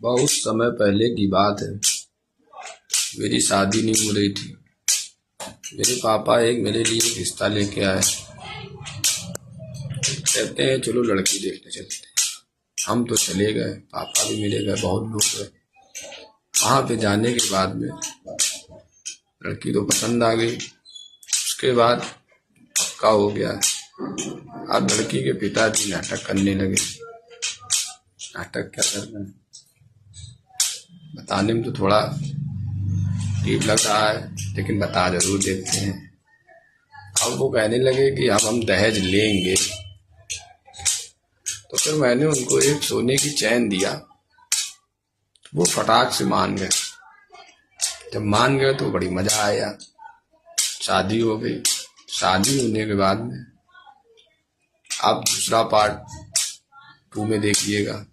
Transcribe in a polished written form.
बहुत समय पहले की बात है। मेरी शादी नहीं हो रही थी। मेरे पापा मेरे लिए एक रिश्ता लेके आए। कहते हैं चलो लड़की देखने चलते हैं। हम तो चले गए, पापा भी मिले गए, बहुत लोग गए। वहाँ पे जाने के बाद में लड़की तो पसंद आ गई। उसके बाद पक्का हो गया। अब लड़की के पिताजी नाटक करने लगे। नाटक क्या करना है, बताने में तो थोड़ा अजीब लग रहा है, लेकिन बता जरूर देते हैं। अब वो कहने लगे कि अब हम दहेज लेंगे। तो फिर मैंने उनको एक सोने की चैन दिया। वो फटाक से मान गए। जब मान गए तो बड़ी मजा आया। शादी हो गई। शादी होने के बाद में आप दूसरा पार्ट 2 में देखिएगा।